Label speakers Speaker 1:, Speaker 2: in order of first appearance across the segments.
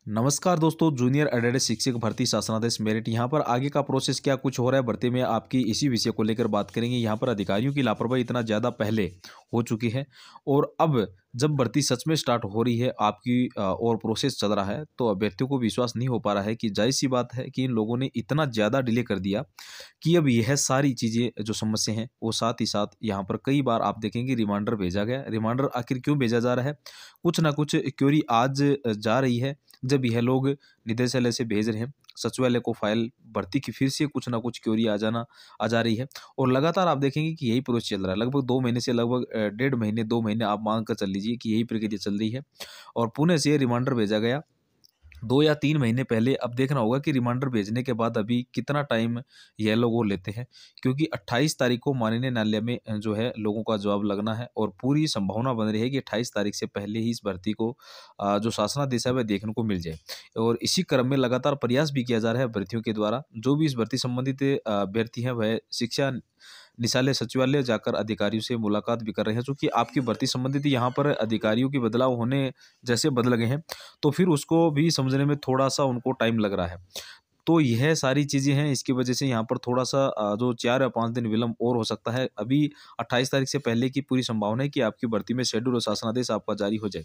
Speaker 1: नमस्कार दोस्तों, junior added शिक्षक भर्ती शासनादेश मेरिट। यहाँ पर आगे का प्रोसेस क्या कुछ हो रहा है भर्ती में, आपकी इसी विषय को लेकर बात करेंगे। यहाँ पर अधिकारियों की लापरवाही इतना ज़्यादा पहले हो चुकी है और अब जब भर्ती सच में स्टार्ट हो रही है आपकी और प्रोसेस चल रहा है, तो अभ्यर्थियों को विश्वास नहीं हो पा रहा है कि जाहिर सी बात है कि इन लोगों ने इतना ज़्यादा डिले कर दिया कि अब यह सारी चीज़ें जो समस्या हैं वो साथ ही साथ यहाँ पर कई बार आप देखेंगे रिमाइंडर भेजा गया। रिमाइंडर आखिर क्यों भेजा जा रहा है? कुछ ना कुछ क्वेरी आज जा रही है जब यह लोग निदेशालय से भेज रहे हैं सचिवालय को फाइल भर्ती की, फिर से कुछ ना कुछ क्वेरी आ जा रही है। और लगातार आप देखेंगे कि यही प्रोसेस चल रहा है लगभग 2 महीने से, लगभग 1.5 महीने 2 महीने आप मान कर चल लीजिए कि यही प्रक्रिया चल रही है। और पुणे से रिमाइंडर भेजा गया 2 या 3 महीने पहले। अब देखना होगा कि रिमाइंडर भेजने के बाद अभी कितना टाइम यह लोग वो लेते हैं, क्योंकि 28 तारीख को माननीय न्यायालय में जो है लोगों का जवाब लगना है और पूरी संभावना बन रही है कि 28 तारीख से पहले ही इस भर्ती को जो शासनादेश है वह देखने को मिल जाए। और इसी क्रम में लगातार प्रयास भी किया जा रहा है भर्तियों के द्वारा। जो भी इस भर्ती संबंधित अभ्यर्थी हैं वह शिक्षा निदेशालय सचिवालय जाकर अधिकारियों से मुलाकात भी कर रहे हैं, चूँकि आपकी भर्ती संबंधित यहाँ पर अधिकारियों की बदलाव होने जैसे बदल गए हैं, तो फिर उसको भी समझने में थोड़ा-सा उनको टाइम लग रहा है। तो यह सारी चीज़ें हैं, इसकी वजह से यहाँ पर थोड़ा-सा जो 4 या 5 दिन विलंब और हो सकता है। अभी 28 तारीख से पहले की पूरी संभावना है कि आपकी भर्ती में शेड्यूल और शासनादेश आपका जारी हो जाए।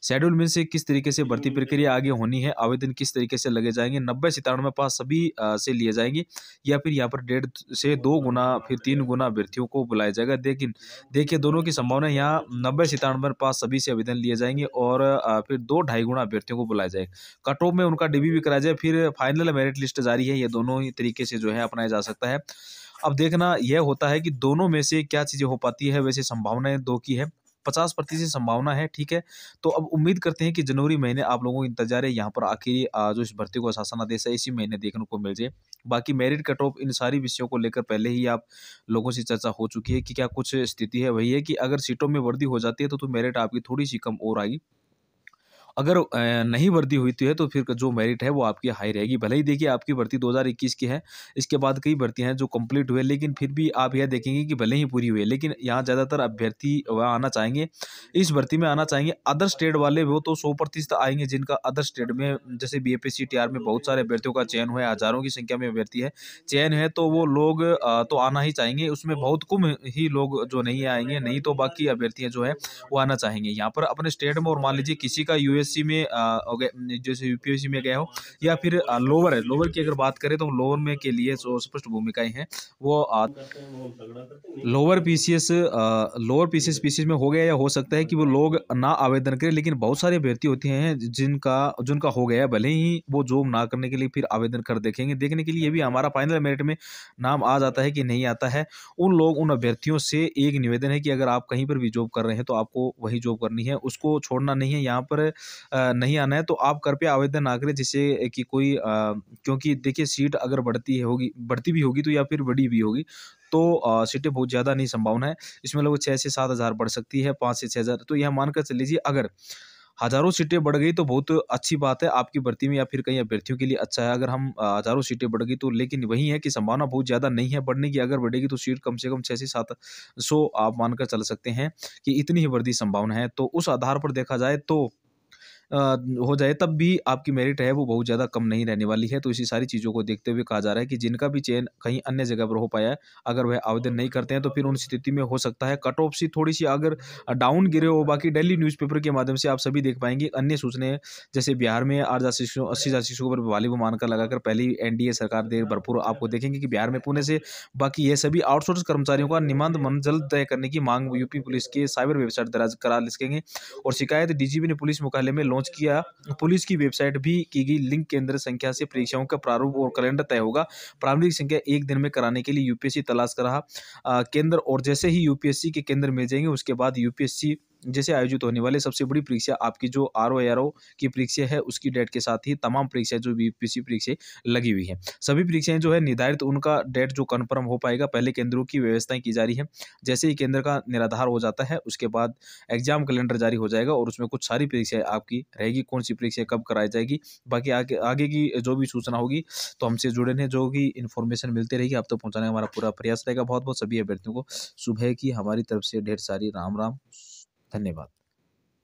Speaker 1: शेड्यूल में से किस तरीके से भर्ती प्रक्रिया आगे होनी है, आवेदन किस तरीके से लगे जाएँगे, 90-97 पास सभी से लिए जाएँगे या फिर यहाँ पर 1.5 से 2 गुना फिर 3 गुना अभ्यर्थियों को बुलाया जाएगा। लेकिन देखिए दोनों की संभावना यहाँ 90-97 पास सभी से आवेदन लिए जाएँगे और फिर 2 ढाई गुना अभ्यर्थियों को बुलाया जाएगा। कट ऑफ में उनका डीबी भी कराया जाए, फिर फाइनल मेरिट लिस्ट जारी है। ये दोनों ही तरीके से जो है अपनाया जा सकता है। अब देखना यह होता है कि दोनों में से क्या चीज़ें हो पाती है। वैसे संभावनाएँ 2 की है, 50% संभावना है, ठीक है। तो अब उम्मीद करते हैं कि जनवरी महीने आप लोगों को इंतज़ार है यहाँ पर आखिर जो इस भर्ती का शासनादेश है इसी महीने देखने को मिल जाए। बाकी मेरिट कट ऑफ इन सारी विषयों को लेकर पहले ही आप लोगों से चर्चा हो चुकी है कि क्या कुछ स्थिति है। वही है कि अगर सीटों में वृद्धि हो जाती है तो मेरिट आपकी थोड़ी-सी कम और आएगी। अगर नहीं भर्ती हुई है तो फिर जो मेरिट है वो आपकी हाई रहेगी। भले ही देखिए आपकी भर्ती 2021 की है, इसके बाद कई भर्तियाँ हैं जो कंप्लीट हुए, लेकिन फिर भी आप यह देखेंगे कि भले ही पूरी हुई है, लेकिन यहाँ ज़्यादातर अभ्यर्थी वह आना चाहेंगे, इस भर्ती में आना चाहेंगे। अदर स्टेट वाले वो तो 100% आएँगे जिनका अदर स्टेट में, जैसे बीएपीएससी, टीआर में बहुत सारे अभ्यर्थियों का चयन हुआ है, हज़ारों की संख्या में अभ्यर्थी है, चयन है, तो वो लोग तो आना ही चाहेंगे। उसमें बहुत कम ही लोग जो नहीं आएँगे, नहीं तो बाकी अभ्यर्थियाँ जो है वो आना चाहेंगे यहाँ पर अपने स्टेट में। और मान लीजिए किसी का यूएससी में हो गया, जैसे यूपीएससी में गया हो या फिर लोअर है, लोअर की अगर बात करें तो लोअर में के लिए जो स्पष्ट भूमिकाएं हैं वो लोअर पीसीएस पीसीएस में हो गया, या हो सकता है कि वो लोग ना आवेदन करें, लेकिन बहुत सारे अभ्यर्थी होते हैं जिनका हो गया है, भले ही वो जॉब ना करने के लिए फिर आवेदन कर देखेंगे, देखने के लिए ये भी हमारा फाइनल मेरिट में नाम आ जाता है कि नहीं आता है। उन अभ्यर्थियों से एक निवेदन है कि अगर आप कहीं पर भी जॉब कर रहे हैं तो आपको वही जॉब करनी है, उसको छोड़ना नहीं है। यहाँ पर नहीं आना है तो आप कृपया आवेदन ना करें, जिससे कि कोई क्योंकि देखिए सीट अगर बढ़ती भी होगी तो या फिर बड़ी भी होगी, तो सीटें बहुत ज़्यादा नहीं संभावना है। इसमें लगभग 6 से 7 हज़ार बढ़ सकती है, 5 से 6 हज़ार। तो यह मानकर चल लीजिए अगर हज़ारों सीटें बढ़ गई तो बहुत अच्छी बात है आपकी भर्ती में या फिर कई अभ्यर्थियों के लिए अच्छा है। अगर हम हज़ारों सीटें बढ़ गई तो, लेकिन वही है कि संभावना बहुत ज़्यादा नहीं है बढ़ने की। अगर बढ़ेगी तो सीट कम से कम 6 से 700 आप मानकर चल सकते हैं कि इतनी ही बढ़ती संभावना है। तो उस आधार पर देखा जाए तो हो जाए तब भी आपकी मेरिट है वो बहुत ज़्यादा कम नहीं रहने वाली है। तो इसी सारी चीज़ों को देखते हुए कहा जा रहा है कि जिनका भी चयन कहीं अन्य जगह पर हो पाया है, अगर वह आवेदन नहीं करते हैं तो फिर उन स्थिति में हो सकता है कट ऑफ सी थोड़ी-सी अगर डाउन गिरे हो। बाकी डेली न्यूज़पेपर के माध्यम से आप सभी देख पाएँगे अन्य सूचनाएँ, जैसे बिहार में 80,000 शिक्षकों पर बहाली को मानकर लगाकर पहले ही एनडीए सरकार दे भरपूर, आपको देखेंगे कि बिहार में पुणे से बाकी ये सभी आउटसोर्स कर्मचारियों का निबंधन जल्द तय करने की मांग यूपी पुलिस के साइबर वेबसाइट दर्ज करा सकेंगे। और शिकायत डीजीपी ने पुलिस मुख्यालय में लॉन्च किया। पुलिस की वेबसाइट भी की गई लिंक केंद्र संख्या से परीक्षाओं का प्रारूप और कैलेंडर तय होगा। प्रारंभिक संख्या 1 दिन में कराने के लिए यूपीएससी तलाश कर रहा केंद्र, और जैसे ही यूपीएससी के केंद्र मिल जाएंगे उसके बाद यूपीएससी जैसे आयोजित होने वाले सबसे बड़ी परीक्षा आपकी जो आरओ की परीक्षा है उसकी डेट के साथ ही तमाम परीक्षाएं जो यूपीएससी परीक्षाएं लगी हुई है, सभी परीक्षाएं जो है निर्धारित उनका डेट जो कन्फर्म हो पाएगा। पहले केंद्रों की व्यवस्थाएं की जा रही है, जैसे ही केंद्र का निराधार हो जाता है उसके बाद एग्जाम कैलेंडर जारी हो जाएगा और उसमें कुछ सारी परीक्षाएं आपकी रहेगी, कौन सी परीक्षा कब कराई जाएगी। बाकी आगे आगे की जो भी सूचना होगी तो हमसे जुड़े रहें, जो भी इन्फॉर्मेशन मिलती रहेगी आप तक पहुंचाने का हमारा पूरा प्रयास रहेगा। बहुत बहुत सभी अभ्यर्थियों को सुबह की हमारी तरफ से ढेर सारी राम राम, धन्यवाद।